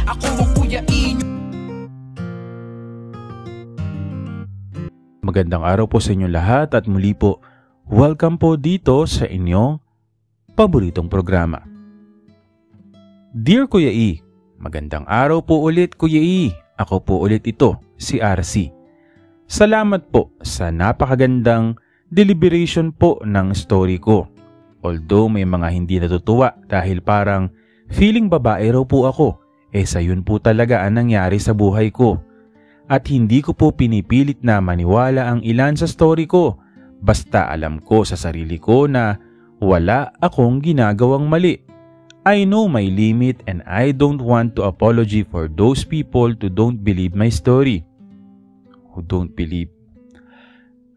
ako ang Kuya E. Magandang araw po sa inyong lahat at muli po, welcome po dito sa inyong paboritong programa. Dear Kuya E, magandang araw po ulit Kuya E. Ako po ulit ito, si RC. Salamat po sa napakagandang deliberation po ng story ko. Although may mga hindi natutuwa dahil parang feeling babae raw po ako, sa yun po talaga ang nangyari sa buhay ko. At hindi ko po pinipilit na maniwala ang ilan sa story ko, basta alam ko sa sarili ko na wala akong ginagawang mali. I know my limit and I don't want to apology for those people who don't believe my story. Who don't believe.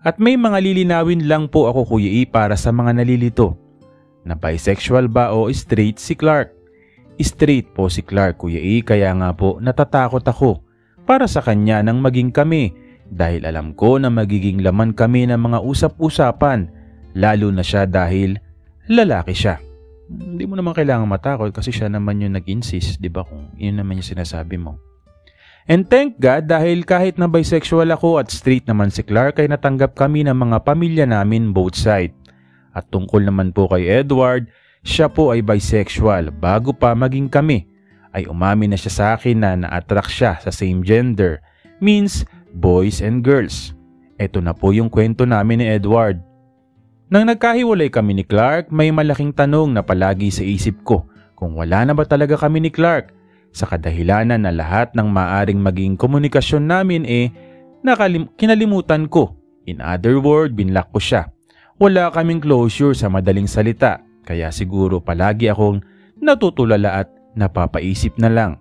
At may mga lilinawin lang po ako Kuya E para sa mga nalilito. Na bisexual ba o straight si Clark? Straight po si Clark Kuya E, kaya nga po natatakot ako para sa kanya nang maging kami dahil alam ko na magiging laman kami ng mga usap-usapan, lalo na siya dahil lalaki siya. Hindi mo naman kailangan matakot kasi siya naman yung nag-insist, di ba, kung yun naman yung sinasabi mo. And thank God dahil kahit na bisexual ako at straight naman si Clark ay natanggap kami ng mga pamilya namin both side. At tungkol naman po kay Edward, siya po ay bisexual bago pa maging kami. Ay umamin na siya sa akin na na-attract siya sa same gender, means boys and girls. Ito na po yung kwento namin ni Edward. Nang nagkahiwalay kami ni Clark, may malaking tanong na palagi sa isip ko kung wala na ba talaga kami ni Clark sa kadahilanan na lahat ng maaring maging komunikasyon namin kinalimutan ko. In other words, binlock ko siya. Wala kaming closure sa madaling salita, kaya siguro palagi akong natutulala at napapaisip na lang.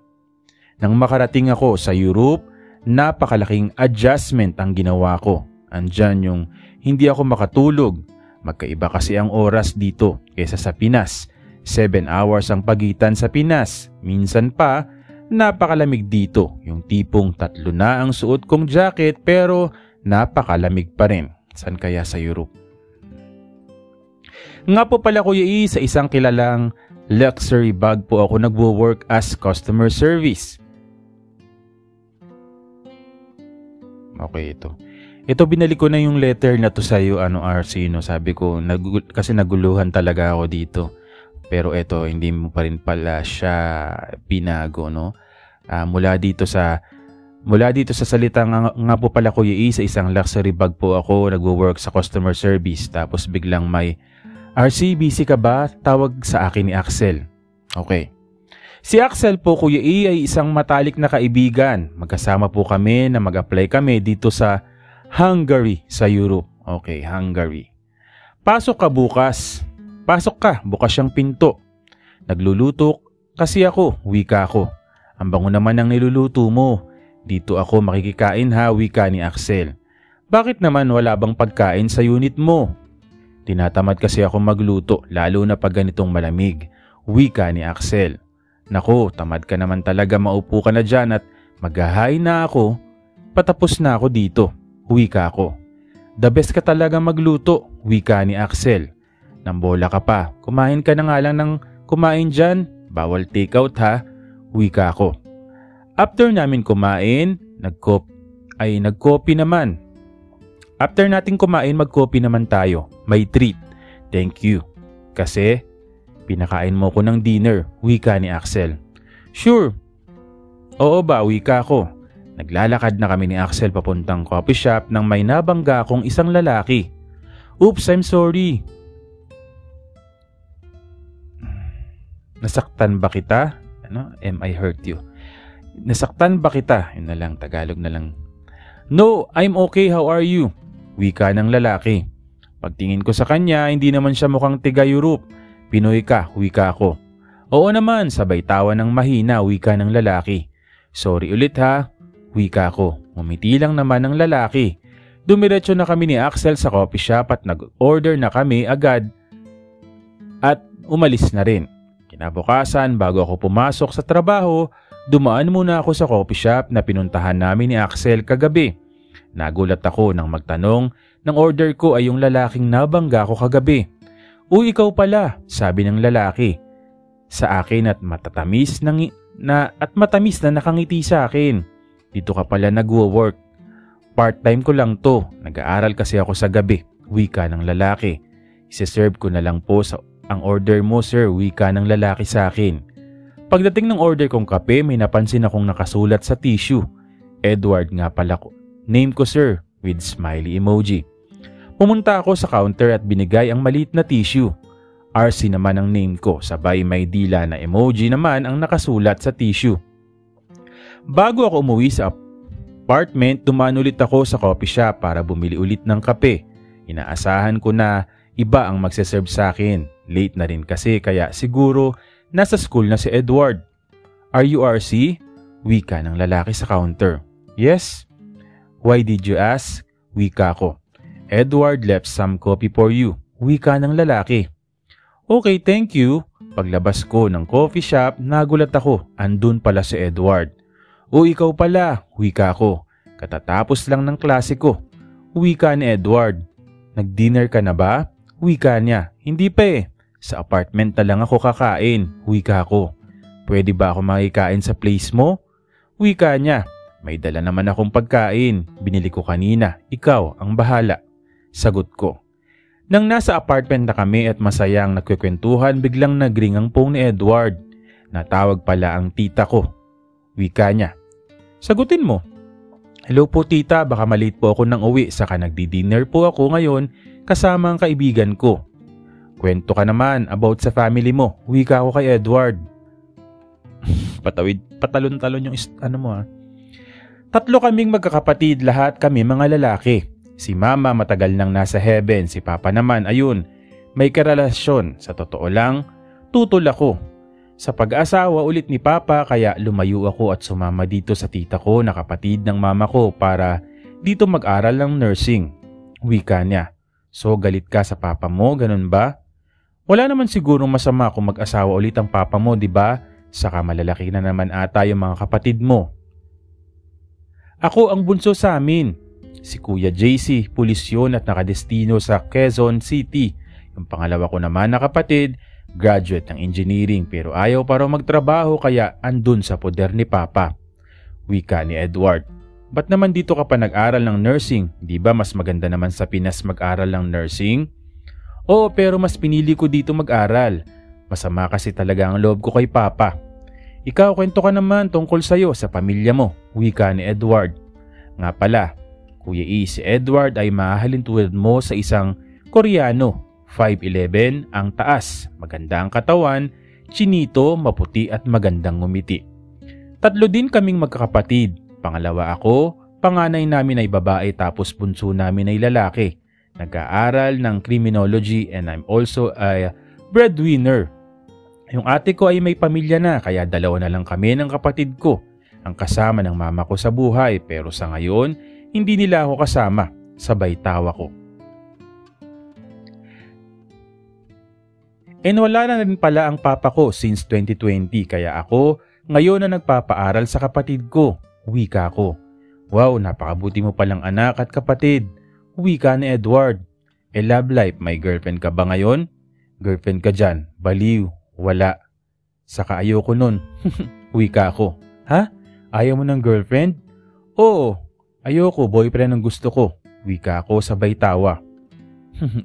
Nang makarating ako sa Europe, napakalaking adjustment ang ginawa ko. Andyan yung hindi ako makatulog. Magkaiba kasi ang oras dito kaysa sa Pinas. 7 hours ang pagitan sa Pinas. Minsan pa, napakalamig dito. Yung tipong 3 na ang suot kong jacket pero napakalamig pa rin. San kaya sa Europe? Nga po pala Kuya E, sa isang kilalang luxury bag po ako nagwo-work as customer service. Okay, ito. Ito binalik ko na yung letter na to sa iyo, RC, no? Sabi ko, kasi naguluhan talaga ako dito. Pero ito, hindi mo pa rin pala siya pinago, no? Mula dito sa salita nga po pala Kuya E, sa isang luxury bag po ako nagwo-work sa customer service. Tapos biglang may RC, busy ka ba? Tawag sa akin ni Axel. Okay. Si Axel po Kuya E ay isang matalik na kaibigan. Magkasama po kami na mag-apply kami dito sa Hungary sa Europe. Okay, Hungary. Pasok ka bukas. Pasok ka, bukas yung pinto. Nagluluto kasi ako, wika ko. Ang bango naman ng niluluto mo. Dito ako makikikain ha, wika ni Axel. Bakit naman wala bang pagkain sa unit mo? Tinatamad kasi ako magluto, lalo na pag ganitong malamig. Wika ni Axel. Nako, tamad ka naman talaga, maupo ka na dyan at maghahain na ako. Patapos na ako dito. Wika ko. The best ka talaga magluto. Wika ni Axel. Nambola ka pa. Kumain ka na nga lang ng kumain dyan. Bawal takeout ha. Wika ko. After namin kumain, nagkopi naman. After natin kumain, magkopi naman tayo. May treat. Thank you. Kasi, pinakain mo ko ng dinner. Wika ni Axel. Sure. Oo ba, wika ko. Naglalakad na kami ni Axel papuntang coffee shop nang may nabangga akong isang lalaki. Oops, I'm sorry. Nasaktan ba kita? Am I hurt you? Nasaktan ba kita? Yun na lang, Tagalog na lang. No, I'm okay. How are you? Wika ng lalaki. Pagtingin ko sa kanya, hindi naman siya mukhang tiga-Europe. Pinoy ka, wika ko. Oo naman, sabay tawa ng mahina, wika ng lalaki. Sorry ulit ha, wika ko. Ngumiti lang naman ng lalaki. Dumiretso na kami ni Axel sa coffee shop at nag-order na kami agad at umalis na rin. Kinabukasan, bago ako pumasok sa trabaho, dumaan muna ako sa coffee shop na pinuntahan namin ni Axel kagabi. Nagulat ako nang magtanong ng order ko ay yung lalaking nabangga ko kagabi. Uy, ikaw pala, sabi ng lalaki sa akin at matatamis na at matamis na nakangiti sa akin. Dito ka pala nagwo-work. Part-time ko lang to. Nag-aaral kasi ako sa gabi. Wika ng lalaki. Ise-serve ko na lang po ang order mo sir. Wika ng lalaki sa akin. Pagdating ng order kong kape, may napansin akong nakasulat sa tissue. Edward nga pala ko. Name ko sir, with smiley emoji. Pumunta ako sa counter at binigay ang maliit na tissue. RC naman ang name ko, sabay may dila na emoji naman ang nakasulat sa tissue. Bago ako umuwi sa apartment, dumaan ulit ako sa coffee shop para bumili ulit ng kape. Inaasahan ko na iba ang magseserve sa akin. Late na rin kasi kaya siguro nasa school na si Edward. Are you RC? Wika ng lalaki sa counter. Yes. Why did you ask? Wika ko. Edward left some coffee for you. Wika ng lalaki. Okay, thank you. Paglabas ko ng coffee shop, nagulat ako. Andun pala si Edward. O ikaw pala, wika ko. Katatapos lang ng klase ko. Wika ni Edward. Nag-dinner ka na ba? Wika niya. Hindi pa eh. Sa apartment na lang ako kakain. Wika ko. Pwede ba ako makikain sa place mo? Wika niya. May dala naman akong pagkain. Binili ko kanina. Ikaw ang bahala. Sagot ko. Nang nasa apartment na kami at masayang nagkukwentuhan, biglang nagring ang phone ni Edward. Natawag pala ang tita ko. Wika niya. Sagutin mo. Hello po tita, baka malate po ako nang uwi saka nagdi-dinner po ako ngayon kasama ang kaibigan ko. Kwento ka naman about sa family mo. Wika ko kay Edward. Patalon-talon yung Tatlo kaming magkakapatid, lahat kami mga lalaki. Si mama matagal nang nasa heaven, si papa naman ayun, may karelasyon. Sa totoo lang, tutol ako. Sa pag-asawa ulit ni papa kaya lumayo ako at sumama dito sa tita ko na kapatid ng mama ko para dito mag-aral ng nursing. Wika niya. So galit ka sa papa mo, ganun ba? Wala naman sigurong masama kung mag-asawa ulit ang papa mo, di ba? Saka malalaki na naman ata yung mga kapatid mo. Ako ang bunso sa amin. Si Kuya JC, pulis yun at nakadestino sa Quezon City. Yung pangalawa ko naman na kapatid, graduate ng engineering pero ayaw pa raw magtrabaho kaya andun sa poder ni Papa. Wika ni Edward. Ba't naman dito ka pa nag-aral ng nursing? Di ba mas maganda naman sa Pinas mag-aral ng nursing? Oo, pero mas pinili ko dito mag-aral. Masama kasi talaga ang loob ko kay Papa. Ikaw, kwento ka naman tungkol sa'yo sa pamilya mo. Wika ni Edward. Nga pala, Kuya E, si Edward ay mahalin tulad mo sa isang Koreano. 5'11" ang taas, maganda ang katawan, chinito, maputi at magandang ngumiti. Tatlo din kaming magkakapatid. Pangalawa ako, panganay namin ay babae tapos bunso namin ay lalaki. Nag-aaral ng criminology and I'm also a breadwinner. Yung ate ko ay may pamilya na kaya dalawa na lang kami ng kapatid ko. Ang kasama ng mama ko sa buhay pero sa ngayon, hindi nila ako kasama. Sabay tawa ko. And wala na rin pala ang papa ko since 2020 kaya ako ngayon na nagpapaaral sa kapatid ko. Wika ko. Wow, napakabuti mo palang anak at kapatid. Wika ni Edward. Love life, may girlfriend ka ba ngayon? Girlfriend ka dyan. Baliw. Wala. Saka ayoko nun. Wika ko. Ha? Ayaw mo ng girlfriend? Oo. Ayoko, boyfriend ang gusto ko. Wika ko sabay tawa.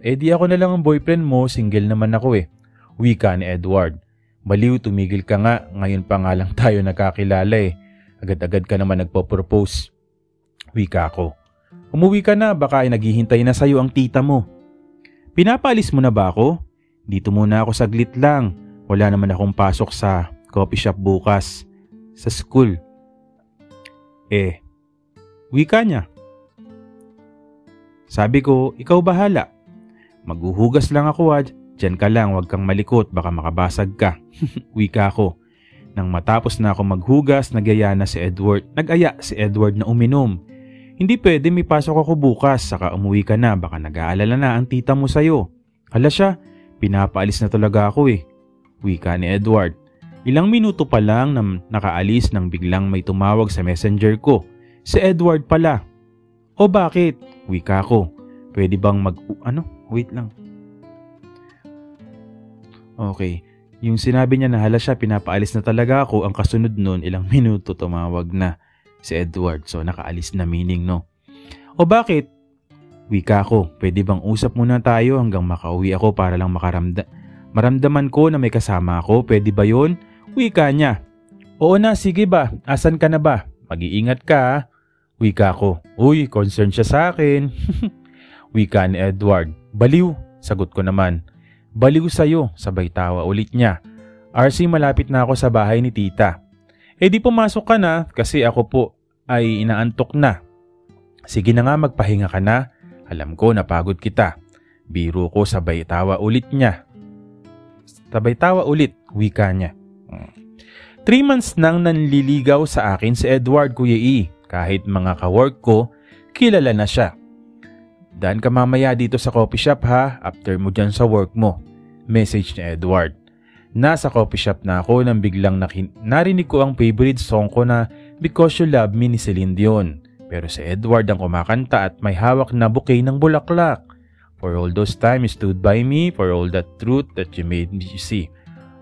Di ako na lang ang boyfriend mo, single naman ako eh. Wika ni Edward. Baliw, tumigil ka nga, ngayon pa nga lang tayo nakakilala eh. Agad-agad ka naman nagpo-propose. Wika ko. Umuwi ka na, baka ay naghihintay na sa'yo ang tita mo. Pinapaalis mo na ba ako? Dito muna ako saglit lang. Wala naman akong pasok sa coffee shop bukas. Sa school. Wika niya. Sabi ko, ikaw bahala. Maghuhugas lang ako Diyan ka lang, huwag kang malikot, baka makabasag ka. Wika ko. Nang matapos na ako maghugas, nag-aya si Edward na uminom. Hindi pwede, may pasok ako bukas, saka umuwi ka na, baka nag-aalala na ang tita mo sa'yo. Hala siya, pinapaalis na talaga ako eh. Wika ni Edward. Ilang minuto pa lang na nakaalis nang biglang may tumawag sa messenger ko. Si Edward pala. O bakit? Wika ko. Pwede bang wait lang. Okay. Yung sinabi niya na hala siya, pinapaalis na talaga ako, ang kasunod nun, ilang minuto tumawag na si Edward. So nakaalis na meaning, no? O bakit? Wika ko, pwede bang usap muna tayo hanggang makauwi ako para lang maramdaman ko na may kasama ako, pwede ba yun? Wika niya. Oo na, sige ba? Asan ka na ba? Mag-iingat ka ha? Wika ko, uy, concern siya sa akin. Wika ni Edward, baliw, sagot ko naman. Baliw sa'yo, sabay tawa ulit niya. RC, malapit na ako sa bahay ni tita. Di pumasok ka na kasi ako po ay inaantok na. Sige na nga, magpahinga ka na. Alam ko napagod kita. Biro ko, sabay tawa ulit niya. Sabay tawa ulit, wika niya. 3 months nang nanliligaw sa akin si Edward, Kuya E. Kahit mga kawork ko, kilala na siya. Daan ka mamaya dito sa coffee shop ha, after mo dyan sa work mo. Message ni Edward. Nasa coffee shop na ako nang biglang narinig ko ang favorite song ko na Because You Love Me ni Celine Dion. Pero si Edward ang kumakanta at may hawak na bouquet ng bulaklak. For all those times you stood by me, for all that truth that you made me see,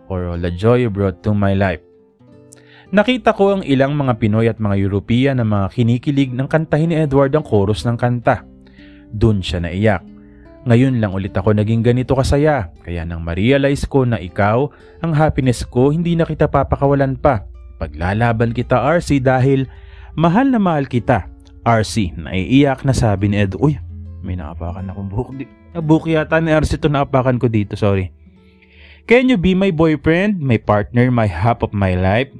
for all the joy you brought to my life. Nakita ko ang ilang mga Pinoy at mga European na mga kinikilig ng kantahin ni Edward ang chorus ng kanta. Doon siya naiyak. Ngayon lang ulit ako naging ganito kasaya, kaya nang ma-realize ko na ikaw, ang happiness ko, hindi na kita papakawalan pa. Paglalaban kita RC dahil mahal na mahal kita. RC, naiiyak na sabi ni Ed. Uy, may naapakan akong buhok. Buhok yata ni RC ito naapakan ko dito, sorry. Can you be my boyfriend, my partner, my half of my life?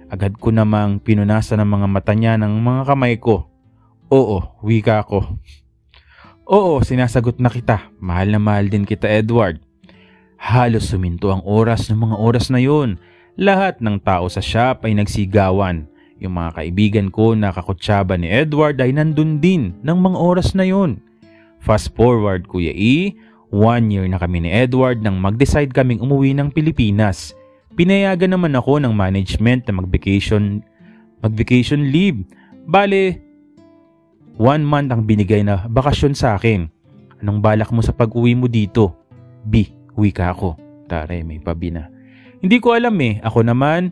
Agad ko namang pinunasan ng mga mata niya ng mga kamay ko. Oo, wika ko. Oo, sinasagot na kita. Mahal na mahal din kita, Edward. Halos suminto ang oras ng mga oras na yun. Lahat ng tao sa shop ay nagsigawan. Yung mga kaibigan ko na kakutsaba ni Edward ay nandun din ng mga oras na yun. Fast forward, Kuya E, 1 year na kami ni Edward nang mag-decide kaming umuwi ng Pilipinas. Pinayagan naman ako ng management na mag-vacation leave. Bale, 1 month ang binigay na bakasyon sa akin. Anong balak mo sa pag-uwi mo dito? B, wika ako. Tare, may pabi na. Hindi ko alam eh. Ako naman,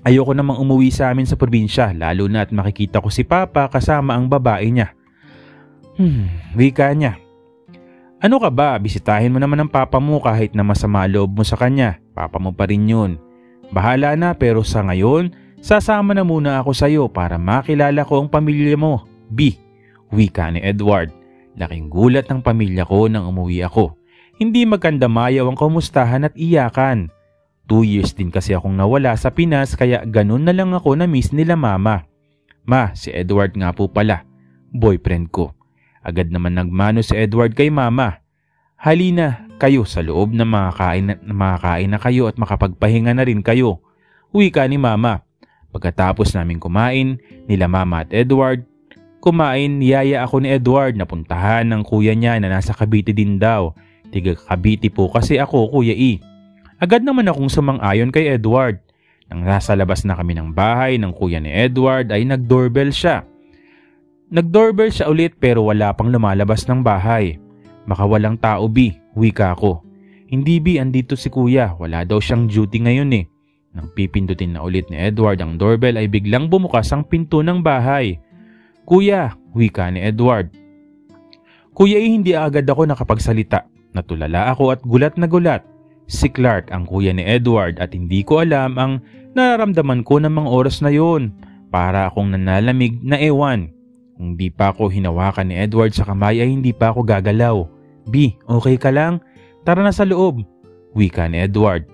ayoko namang umuwi sa amin sa probinsya, lalo na at makikita ko si Papa kasama ang babae niya. Wika niya. Ano ka ba? Bisitahin mo naman ang Papa mo kahit na masama loob mo sa kanya. Papa mo pa rin yun. Bahala na, pero sa ngayon, sasama na muna ako sa'yo para makilala ko ang pamilya mo. B, wika ni Edward. Laking gulat ng pamilya ko nang umuwi ako. Hindi magkandamayaw ang kumustahan at iyakan. 2 years din kasi akong nawala sa Pinas kaya ganun na lang ako na miss nila mama. Ma, si Edward nga po pala. Boyfriend ko. Agad naman nagmano si Edward kay mama. Halina kayo sa loob na makakain na kayo at makapagpahinga na rin kayo. Wika ni mama. Pagkatapos namin kumain, nila mama at Edward, niyaya ako ni Edward na puntahan ng kuya niya na nasa Cavite din daw. Tiga Cavite po kasi ako, Kuya E. Agad naman akong sumang-ayon kay Edward. Nang nasa labas na kami ng bahay ng kuya ni Edward ay nag-doorbell siya. Nag-doorbell siya ulit pero wala pang lumalabas ng bahay. Baka walang tao, B, wika ko. Hindi, B, andito si kuya. Wala daw siyang duty ngayon eh. Nang pipindutin na ulit ni Edward ang doorbell ay biglang bumukas ang pinto ng bahay. Kuya, wika ni Edward. Kuya, hindi agad ako nakapagsalita. Natulala ako at gulat na gulat. Si Clark ang kuya ni Edward at hindi ko alam ang nararamdaman ko ng mga oras na yon. Para akong nanalamig na ewan. Kung di pa ako hinawakan ni Edward sa kamay ay hindi pa ako gagalaw. B, okay ka lang? Tara na sa loob. Wika ni Edward.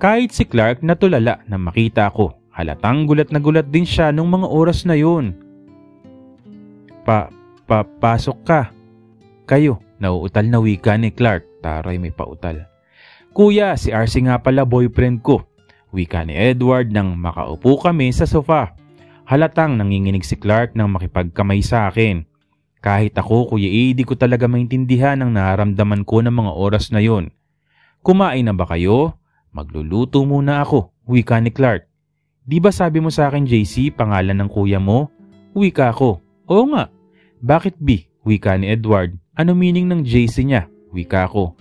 Kahit si Clark natulala na makita ko. Halatang gulat na gulat din siya nung mga oras na yon. Pasok ka. Kayo, nauutal na wika ni Clark. Taray, may pautal. Kuya, si RC nga pala boyfriend ko. Wika ni Edward nang makaupo kami sa sofa. Halatang nanginginig si Clark nang makipagkamay sa akin. Kahit ako, Kuya E, di ko talaga maintindihan ang nararamdaman ko ng mga oras na yon. Kumain na ba kayo? Magluluto muna ako. Wika ni Clark. Di ba sabi mo sa akin, JC, pangalan ng kuya mo? Wika ko. Oo nga. Bakit B? Wika ni Edward. Ano meaning ng JC niya? Wika ko.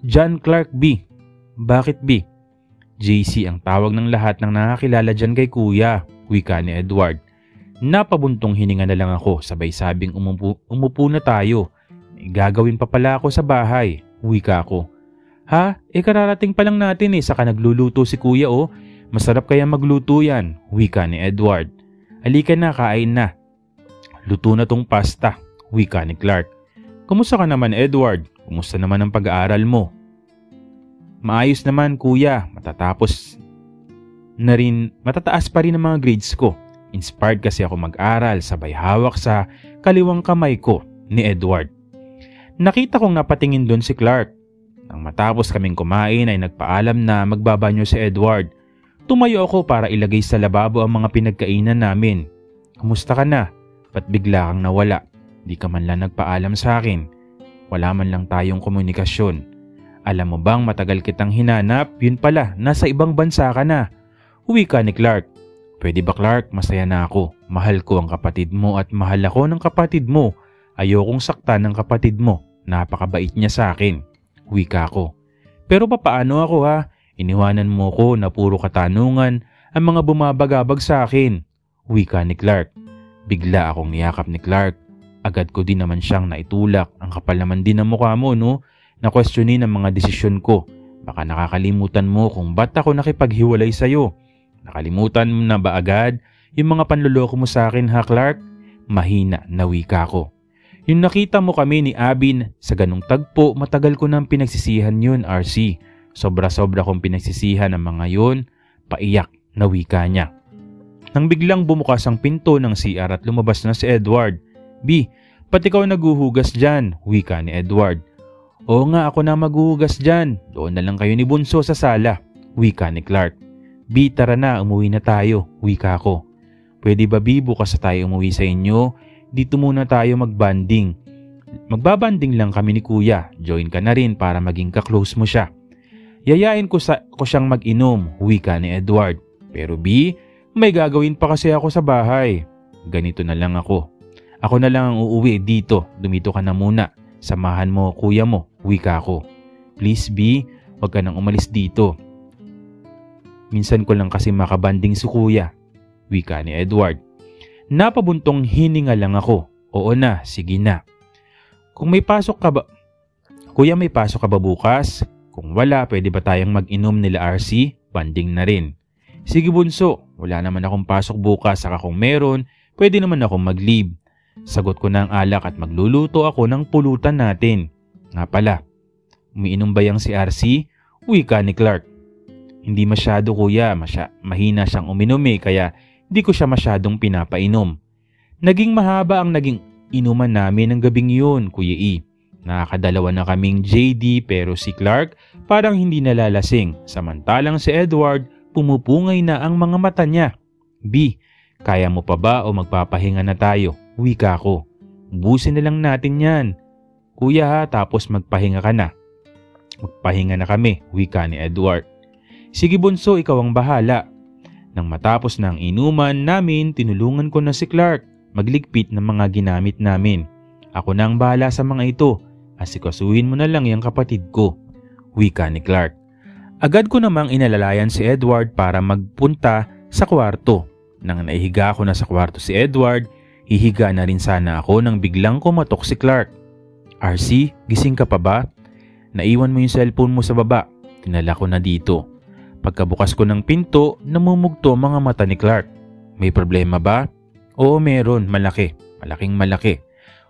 John Clark B. Bakit B? JC ang tawag ng lahat ng nakakilala dyan kay kuya, wika ni Edward. Napabuntong hininga na lang ako, sabay sabing umupo na tayo. May gagawin pa pala ako sa bahay, wika ko. Ha? Kararating pa lang natin saka nagluluto si kuya oh. Masarap kaya magluto yan, wika ni Edward. Halika na, kain na. Luto na tong pasta, wika ni Clark. Kumusta ka naman Edward? Kumusta naman ang pag-aaral mo? Maayos naman kuya, matataas pa rin ang mga grades ko. Inspired kasi ako mag-aral, sabay hawak sa kaliwang kamay ko ni Edward. Nakita kong napatingin doon si Clark. Nang matapos kaming kumain ay nagpaalam na magbabanyo si Edward. Tumayo ako para ilagay sa lababo ang mga pinagkainan namin. Kumusta ka na? Ba't bigla kang nawala? Di ka man lang nagpaalam sa akin. Wala man lang tayong komunikasyon. Alam mo bang matagal kitang hinanap? Yun pala, nasa ibang bansa ka na. Wika ni Clark. Pwede ba Clark? Masaya na ako. Mahal ko ang kapatid mo at mahal ako ng kapatid mo. Ayokong saktan ng kapatid mo. Napakabait niya sa akin. Wika ko. Pero papaano ako ha? Iniwanan mo ko na puro katanungan ang mga bumabagabag sa akin. Wika ni Clark. Bigla akong niyakap ni Clark. Agad ko din naman siyang naitulak. Ang kapal naman din ng mukha mo no? Na-questionin ang mga desisyon ko. Baka nakakalimutan mo kung ba't ako nakipaghiwalay sa'yo. Nakalimutan mo na ba agad yung mga panloloko mo sa akin ha Clark? Mahina na wika ko. Yung nakita mo kami ni Abin sa ganung tagpo, matagal ko nang pinagsisihan yun RC. Sobra-sobra kong pinagsisihan ang mga yun. Paiyak na wika niya. Nang biglang bumukas ang pinto ng CR at lumabas na si Edward. B, pati ikaw naguhugas dyan, wika ni Edward. Oo nga ako na maghuhugas dyan. Doon na lang kayo ni Bunso sa sala, wika ni Clark. B, tara na, umuwi na tayo, wika ko. Pwede ba B, bukas na tayo umuwi sa inyo? Dito muna tayo magbanding. Magbabanding lang kami ni kuya, join ka na rin para maging ka-close mo siya. Yayain ko siyang mag-inom, wika ni Edward. Pero B, may gagawin pa kasi ako sa bahay. Ganito na lang ako. Ako na lang ang uuwi dito, dumito ka na muna. Samahan mo kuya mo, wika ko. Please B, wag ka nang umalis dito. Minsan ko lang kasi makabanding si kuya, wika ni Edward. Napabuntong hininga lang ako. Oo na, sige na. Kung may pasok ka ba? Kuya, may pasok ka ba bukas? Kung wala, pwede ba tayong mag-inom nila RC? Banding na rin. Sige Bunso, wala naman akong pasok bukas, saka kung meron, pwede naman akong mag-leave. Sagot ko na ang alak at magluluto ako ng pulutan natin. Nga pala, umiinom ba yang si RC? Wika ni Clark. Hindi masyado kuya, mahina siyang uminom kaya di ko siya masyadong pinapainom. Naging mahaba ang naging inuman namin ng gabing yun, Kuya E. Nakakadalawa na kaming JD pero si Clark parang hindi nalalasing. Samantalang si Edward pumupungay na ang mga mata niya. B, kaya mo pa ba o magpapahinga na tayo? Wika ko. Ubusin na lang natin yan. Kuya ha, tapos magpahinga ka na. Magpahinga na kami, wika ni Edward. Sige Bunso, ikaw ang bahala. Nang matapos na ang inuman namin, tinulungan ko na si Clark magligpit ng mga ginamit namin. Ako na ang bahala sa mga ito. Asikasuhin mo na lang yung kapatid ko, wika ni Clark. Agad ko namang inalalayan si Edward para magpunta sa kwarto. Nang naihiga ko na sa kwarto si Edward, hihiga na rin sana ako nang biglang kumatok si Clark. RC, gising ka pa ba? Naiwan mo yung cellphone mo sa baba. Tinala ko na dito. Pagkabukas ko ng pinto, namumugto mga mata ni Clark. May problema ba? Oo meron, malaki. Malaking malaki.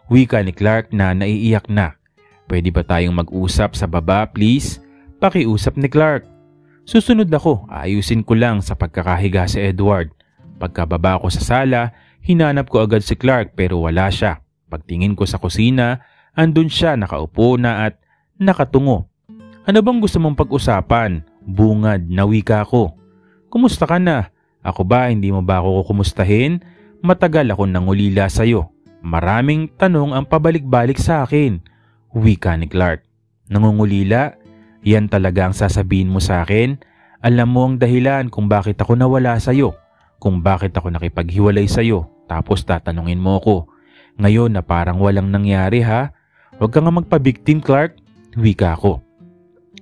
Wika ni Clark na naiiyak na. Pwede ba tayong mag-usap sa baba please? Pakiusap ni Clark. Susunod ako, ayusin ko lang sa pagkakahiga si Edward. Pagkababa ko sa sala, hinanap ko agad si Clark pero wala siya. Pagtingin ko sa kusina, andun siya nakaupo na at nakatungo. Ano bang gusto mong pag-usapan? Bungad na wika ko. Kumusta ka na? Ako ba, hindi mo ba ako kukumustahin? Matagal akong nangulila sa'yo. Maraming tanong ang pabalik-balik sa akin. Wika ni Clark. Nangungulila? Yan talaga ang sasabihin mo sa akin? Alam mo ang dahilan kung bakit ako nawala sa'yo. Kung bakit ako nakipaghiwalay sa'yo. Tapos tatanungin mo ko. Ngayon na parang walang nangyari ha? Huwag ka nga magpabiktim Clark. Wika ko.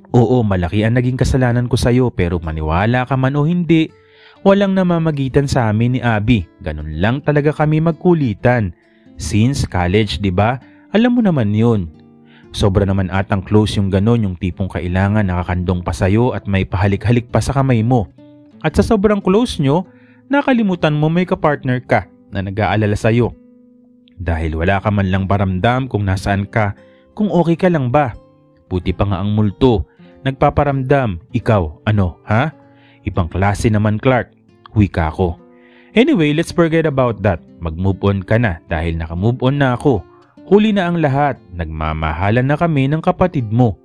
Oo, malaki ang naging kasalanan ko sa'yo pero maniwala ka man o hindi, walang namamagitan sa amin ni Abby. Ganun lang talaga kami magkulitan. Since college, di ba? Alam mo naman yun. Sobra naman atang close yung ganon, yung tipong kailangan nakakandong pa sa'yo at may pahalik-halik pa sa kamay mo. At sa sobrang close nyo, nakalimutan mo may kapartner ka na nag-aalala sa'yo. Dahil wala ka man lang paramdam kung nasaan ka, kung okay ka lang ba. Buti pa nga ang multo, nagpaparamdam. Ikaw, ano, ha? Ibang klase naman, Clark. Wika ko. Anyway, let's forget about that. Mag-move on ka na dahil naka-move on na ako. Huli na ang lahat, nagmamahalan na kami ng kapatid mo.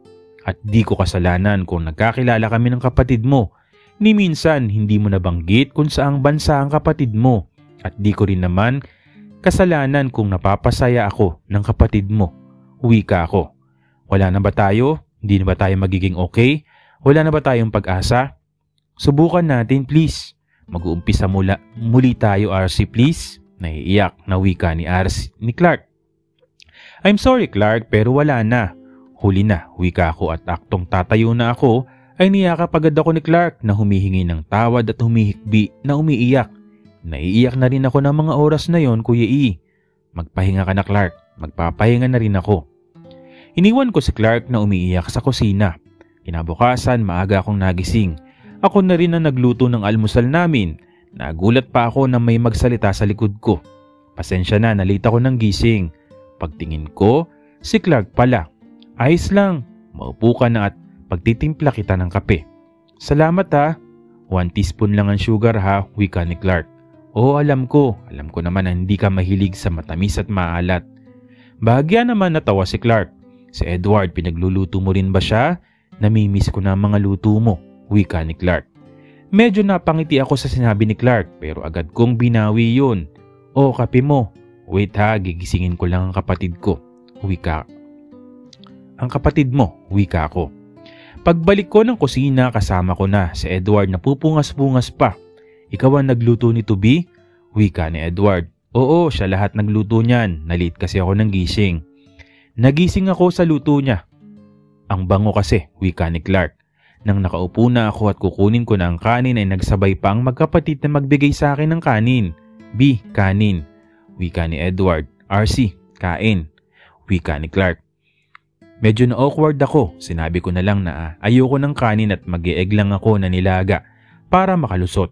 At di ko kasalanan kung nagkakilala kami ng kapatid mo. Ni minsan hindi mo nabanggit kung saang bansa ang kapatid mo. At di ko rin naman kasalanan kung napapasaya ako ng kapatid mo. Wika ko. Wala na ba tayo? Hindi na ba tayo magiging okay? Wala na ba tayong pag-asa? Subukan natin please. Mag-uumpisa muli tayo RC please. Naiiyak na wika ni Clark. I'm sorry Clark pero wala na. Huli na, wika ko at aktong tatayo na ako ay niyakap agad ako ni Clark na humihingi ng tawad at humihikbi na umiiyak. Naiiyak na rin ako ng mga oras na yon, Kuya E. Magpahinga ka na Clark, magpapahinga na rin ako. Iniwan ko si Clark na umiiyak sa kusina. Kinabukasan maaga akong nagising. Ako na rin ang nagluto ng almusal namin. Nagulat pa ako na may magsalita sa likod ko. Pasensya na, nalita ko ng gising. Pagtingin ko, si Clark pala. Ayos lang, maupo ka na at pagtitimpla kita ng kape. Salamat ha. 1 teaspoon lang ang sugar ha, wika ni Clark. Oo, alam ko naman na hindi ka mahilig sa matamis at maalat. Bahagya naman natawa si Clark. Si Edward, pinagluluto mo rin ba siya? Namimiss ko na ang mga luto mo, wika ni Clark. Medyo napangiti ako sa sinabi ni Clark pero agad kong binawi yun. O, kape mo. Wait ha, gigisingin ko lang ang kapatid ko. Wika. Ang kapatid mo, wika ko. Pagbalik ko ng kusina kasama ko na si Edward na pupungas-pungas pa. Ikaw ang nagluto nito, B? Wika ni Edward. Oo, siya lahat nagluto niyan. Nalit kasi ako ng gising. Nagising ako sa luto niya. Ang bango kasi, wika ni Clark. Nang nakaupo na ako at kukunin ko na ang kanin ay nagsabay pa ang magkapatid na magbigay sa akin ng kanin. B, kanin. Wika ni Edward. RC, kain. Wika ni Clark. Medyo na-awkward ako. Sinabi ko na lang na ayoko ng kanin at mag-i-egg lang ako na nilaga para makalusot.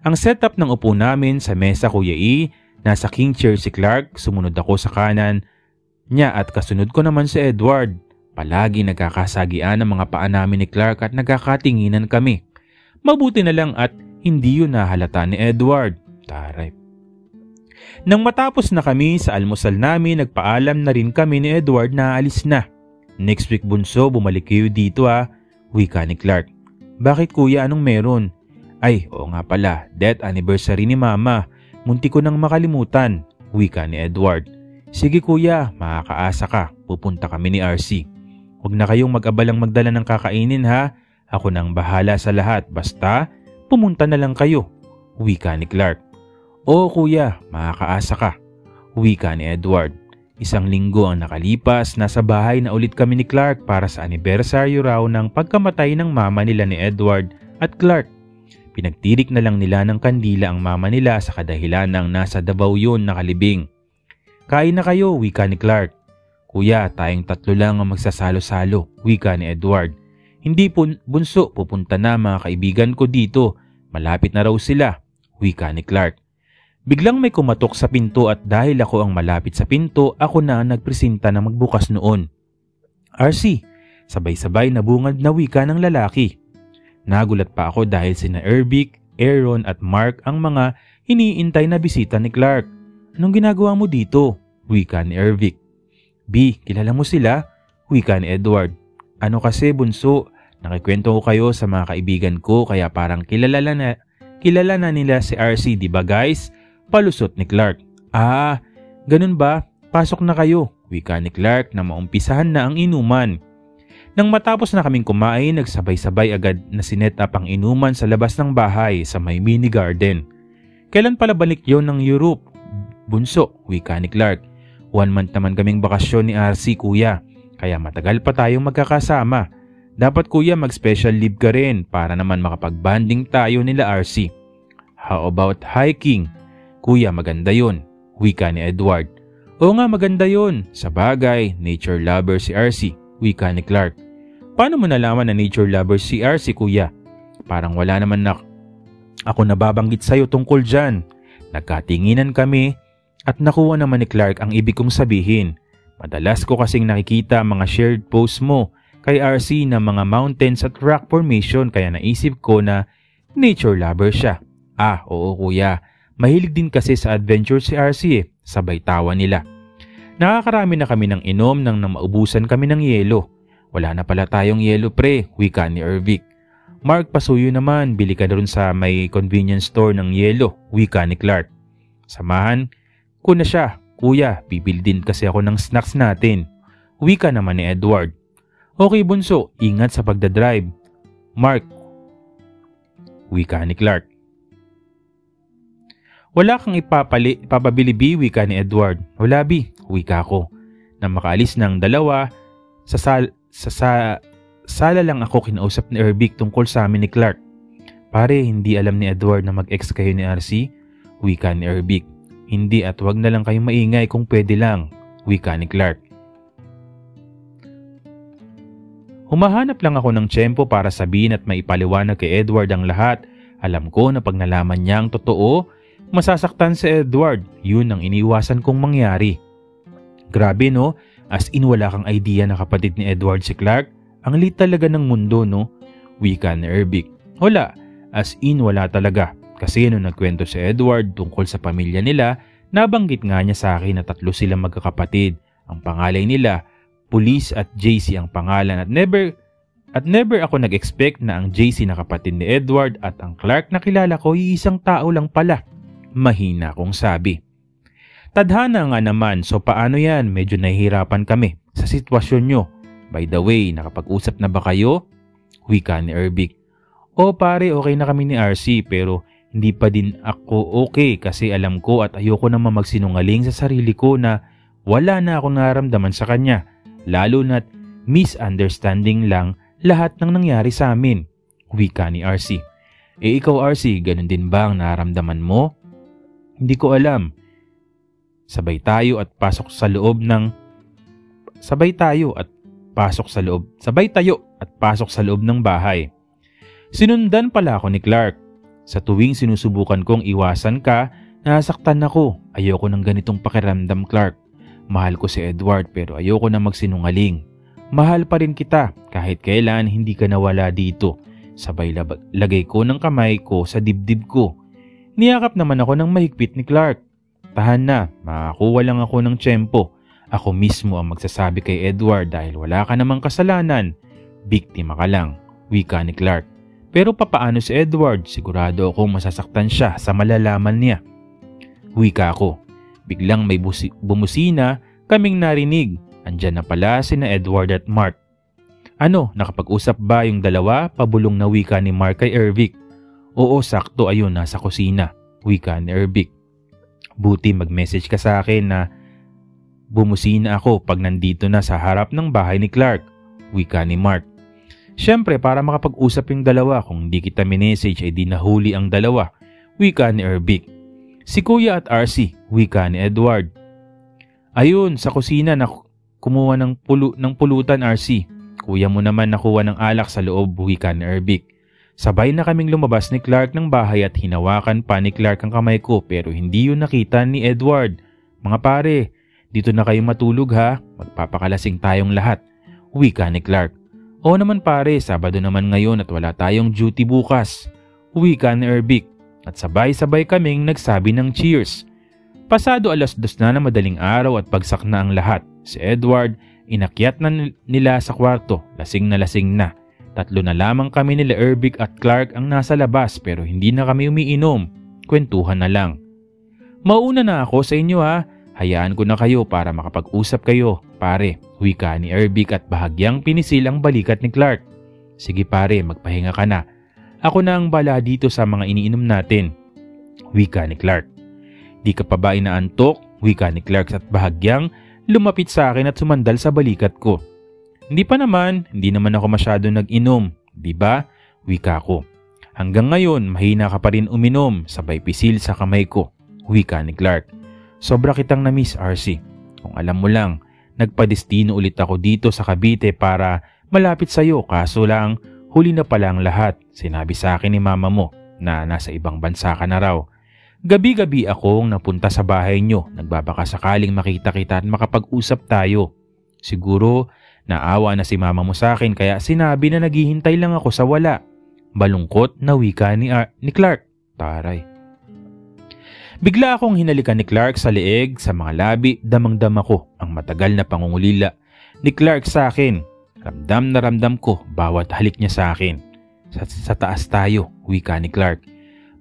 Ang setup ng upo namin sa mesa, Kuya E, nasa king chair si Clark, sumunod ako sa kanan niya at kasunod ko naman si Edward. Palagi nagkakasagian ang mga paa namin ni Clark at nagkakatinginan kami. Mabuti na lang at hindi yun nahalata ni Edward. Taray. Nang matapos na kami sa almusal namin, nagpaalam na rin kami ni Edward na aalis na. Next week bunso, bumalik kayo dito ha, wika ni Clark. Bakit kuya, anong meron? Ay, oo nga pala, death anniversary ni Mama. Munti ko nang makalimutan, wika ni Edward. Sige kuya, makakaasa ka, pupunta kami ni RC. Huwag na kayong mag-abalang magdala ng kakainin ha, ako nang bahala sa lahat, basta pumunta na lang kayo, wika ni Clark. Oo kuya, makakaasa ka, wika ni Edward. 1 linggo ang nakalipas, nasa bahay na ulit kami ni Clark para sa anibersaryo raw ng pagkamatay ng mama nila ni Edward at Clark. Pinagtirik na lang nila ng kandila ang mama nila sa kadahilan ng nasa Davao yun nakalibing. Kain na kayo, wika ni Clark. Kuya, tayong 3 lang ang magsasalo-salo, wika ni Edward. Hindi bunso, pupunta na mga kaibigan ko dito. Malapit na raw sila, wika ni Clark. Biglang may kumatok sa pinto at dahil ako ang malapit sa pinto, ako na ang nagpresenta na magbukas noon. RC, sabay-sabay na bungad na wika ng lalaki. Nagulat pa ako dahil sina Ervic, Aaron at Mark ang mga iniintay na bisita ni Clark. Anong ginagawa mo dito? Wika ni Ervic. B, kilala mo sila? Wika ni Edward. Ano kasi bunso, nakikwento ko kayo sa mga kaibigan ko kaya parang kilala na nila si RC, di ba guys? Palusot ni Clark. Ah, ganun ba? Pasok na kayo, wika ni Clark na maumpisahan na ang inuman. Nang matapos na kaming kumain, nagsabay-sabay agad na sinet up ang inuman sa labas ng bahay sa may mini garden. Kailan pala balik yon ng Europe? Bunso, wika ni Clark. 1 month naman kaming bakasyon ni RC kuya, kaya matagal pa tayong magkakasama. Dapat kuya mag-special leave ka rin para naman makapag-banding tayo nila RC. How about hiking? Kuya, maganda yun, wika ni Edward. Oo nga, maganda yun. Sa bagay, nature lover si RC, wika ni Clark. Paano mo nalaman na nature lover si RC kuya? Parang wala naman na ako nababanggit sa'yo tungkol dyan. Nagkatinginan kami at nakuha naman ni Clark ang ibig kong sabihin. Madalas ko kasing nakikita mga shared posts mo kay RC na mga mountains at rock formation kaya naisip ko na nature lover siya. Ah, oo kuya. Mahilig din kasi sa adventure si RC eh. Sabay tawa nila. Nakakarami na kami ng inom nang maubusan kami ng yelo. Wala na pala tayong yelo pre, wika ni Ervic. Mark, pasuyo naman, bili ka doon sa may convenience store ng yelo, wika ni Clark. Samahan ko na siya, kuya, bibili din kasi ako ng snacks natin, wika naman ni Edward. Okay bunso, ingat sa pagdadrive. Mark, wika ni Clark. Wala kang ipapabili bi, wika ni Edward. Wala bi, wika ko. Nang makaalis ng dalawa, sala lang ako kinausap ni Ervic tungkol sa amin ni Clark. Pare, hindi alam ni Edward na mag-ex kayo ni RC, wika ni Ervic. Hindi at wag na lang kayong maingay kung pwede lang, wika ni Clark. Humahanap lang ako ng tiyempo para sabihin at maipaliwanag kay Edward ang lahat. Alam ko na pag nalaman niya ang totoo, masasaktan si Edward. Yun ang iniwasan kong mangyari. Grabe no, as in wala kang idea na kapatid ni Edward si Clark. Ang lit talaga ng mundo no, wika ni Ervic. Wala, as in wala talaga. Kasi nung nagkwento si Edward tungkol sa pamilya nila, nabanggit nga niya sa akin na 3 silang magkakapatid. Ang pangalay nila, Police at JC ang pangalan at never ako nag-expect na ang JC na kapatid ni Edward at ang Clark na kilala ko ay isang tao lang pala. Mahina kong sabi. Tadhana nga naman, so paano yan? Medyo nahihirapan kami sa sitwasyon nyo. By the way, nakapag-usap na ba kayo? Wika ni Ervic. O pare, okay na kami ni RC pero hindi pa din ako okay kasi alam ko at ayoko naman magsinungaling sa sarili ko na wala na akong naramdaman sa kanya. Lalo na't misunderstanding lang lahat ng nangyari sa amin, wika ni RC. Ikaw RC, ganun din ba ang naramdaman mo? Hindi ko alam. Sabay tayo at pasok sa loob ng bahay. Sinundan pala ako ni Clark. Sa tuwing sinusubukan kong iwasan ka, nasaktan ako. Ayoko ng ganitong pakiramdam, Clark. Mahal ko si Edward pero ayoko na magsinungaling. Mahal pa rin kita kahit kailan hindi ka nawala dito. Sabay lagay ko ng kamay ko sa dibdib ko. Niyakap naman ako ng mahigpit ni Clark. Tahan na, makakuha lang ako ng tiyempo. Ako mismo ang magsasabi kay Edward dahil wala ka namang kasalanan. Biktima ka lang, wika ni Clark. Pero papaano si Edward? Sigurado akong masasaktan siya sa malalaman niya. Wika ko. Biglang may bumusina, kaming narinig. Andyan na pala sina Edward at Mark. Ano, nakapag-usap ba yung dalawa? Pabulong na wika ni Mark kay Ervic. Oo, sakto, ayun, nasa kusina, wika ni Ervic. Buti mag-message ka sa akin na bumusina ako pag nandito na sa harap ng bahay ni Clark, wika ni Mark. Siyempre, para makapag-usap yung dalawa, kung hindi kita minessage ay di nahuli ang dalawa, wika ni Ervic. Si Kuya at RC, wika ni Edward. Ayun, sa kusina na kumuha ng pulutan RC. Kuya mo naman nakuha ng alak sa loob, wika ni Ervic. Sabay na kaming lumabas ni Clark ng bahay at hinawakan pa ni Clark ang kamay ko pero hindi yun nakita ni Edward. Mga pare, dito na kayo matulog ha, magpapakalasing tayong lahat, wika ni Clark. Oo naman pare, Sabado naman ngayon at wala tayong duty bukas, wika ni Ervic. At sabay-sabay kaming nagsabi ng cheers. Pasado 2:00 na madaling araw at bagsak na ang lahat. Si Edward, inakyat na nila sa kwarto, lasing na. 3 na lamang kami nila Ervic at Clark ang nasa labas pero hindi na kami umiinom. Kwentuhan na lang. Mauna na ako sa inyo ha. Hayaan ko na kayo para makapag-usap kayo, pare, wika ni Ervic at bahagyang pinisil ang balikat ni Clark. Sige pare, magpahinga ka na. Ako na ang bala dito sa mga iniinom natin, wika ni Clark. Di ka pa ba inaantok, wika ni Clark at bahagyang lumapit sa akin at sumandal sa balikat ko. Hindi naman ako masyado nag-inom, di ba? Wika ko. Hanggang ngayon, mahina ka pa rin uminom, sabay pisil sa kamay ko. Wika ni Clark. Sobra kitang na-miss, RC. Kung alam mo lang, nagpadestino ulit ako dito sa Cavite para malapit sa'yo, kaso lang huli na pala ang lahat. Sinabi sa akin ni mama mo na nasa ibang bansa ka na raw. Gabi-gabi akong napunta sa bahay nyo, nagbabaka sakaling makita kita at makapag-usap tayo. Siguro naawa na si mama mo sa akin kaya sinabi na naghihintay lang ako sa wala. Balungkot na wika ni Clark. Taray. Bigla akong hinalikan ni Clark sa leeg, sa mga labi, damang-dama ko ang matagal na pangungulila ni Clark sa akin. Ramdam na ramdam ko bawat halik niya sa akin. Sa taas tayo, wika ni Clark.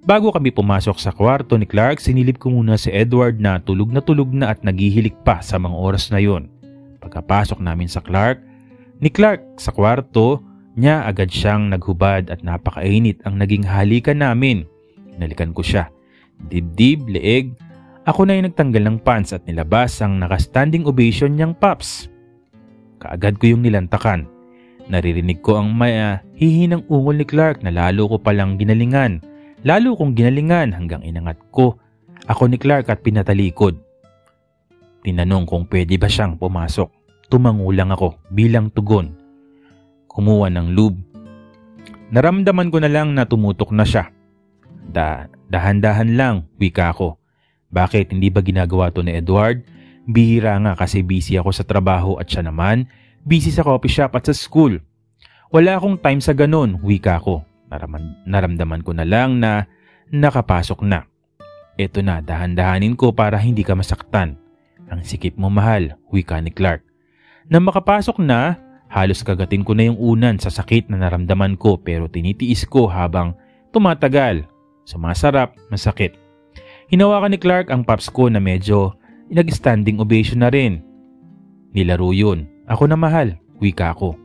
Bago kami pumasok sa kwarto ni Clark, sinilip ko muna si Edward na tulog na at naghihilik pa sa mga oras na yon. Pagkapasok namin ni Clark sa kwarto niya, agad siyang naghubad at napakainit ang naging halikan namin. Hinalikan ko siya. Dibdib, leeg. Ako na yung nagtanggal ng pants at nilabas ang naka-standing ovation niyang paps. Kaagad ko yung nilantakan. Naririnig ko ang hihinang ungol ni Clark na lalo kong ginalingan hanggang inangat ko ako ni Clark at pinatalikod. Tinanong kung pwede ba siyang pumasok. Tumangulang ako bilang tugon. Kumuha ng lube. Naramdaman ko na lang na tumutok na siya. Dahan-dahan lang, wika ko. Bakit hindi ba ginagawa to ni Edward? Bihira nga kasi busy ako sa trabaho at siya naman busy sa coffee shop at sa school. Wala akong time sa ganun, wika ko. Naramdaman ko na lang na nakapasok na. Eto na, dahan-dahanin ko para hindi ka masaktan. Ang sikip mo, mahal, wika ni Clark. Nang makapasok na, halos kagatin ko na yung unan sa sakit na naramdaman ko pero tinitiis ko habang tumatagal. Sumasarap, masakit. Hinawakan ni Clark ang paps ko na medyo nag-standing ovation na rin. Nilaro yun. Ako na, mahal, wika ko.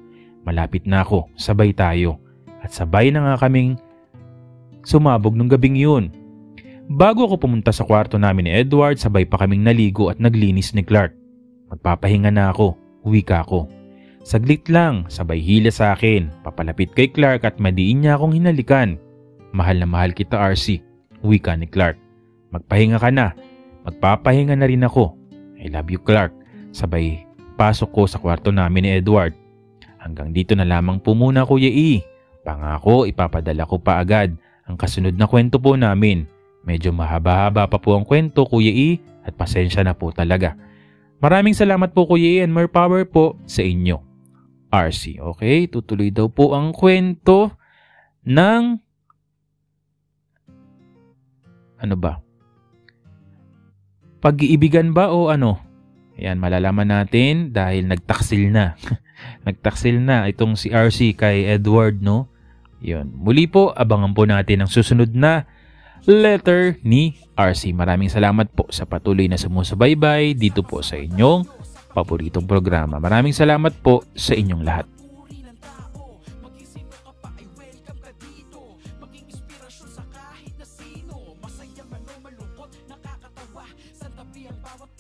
Malapit na ako, sabay tayo. At sabay na nga kaming sumabog nung gabing yun. Bago ako pumunta sa kwarto namin ni Edward, sabay pa kaming naligo at naglinis ni Clark. Magpapahinga na ako, wika ko. Saglit lang, sabay hila sa akin, papalapit kay Clark at madiin niya akong hinalikan. Mahal na mahal kita, RC, wika ni Clark. Magpahinga ka na, magpapahinga na rin ako. I love you, Clark. Sabay pasok ko sa kwarto namin ni Edward. Hanggang dito na lamang po muna, Kuya E. Pangako, ipapadala ko pa agad ang kasunod na kwento po namin. Medyo mahaba-haba pa po ang kwento, Kuya E, at pasensya na po talaga. Maraming salamat po, Kuya E, and more power po sa inyo. RC, okay? Tutuloy daw po ang kwento ng ano ba? Pag-iibigan ba o ano? Ayan, malalaman natin dahil nagtaksil na. Nagtaksil na itong si RC kay Edward, no? Yun. Muli po, abangan po natin ang susunod na letter ni RC. Maraming salamat po sa patuloy na sumusubaybay dito po sa inyong paboritong programa. Maraming salamat po sa inyong lahat. Masaya man o malungkot, nakakatawa. Sa tabi ang bawat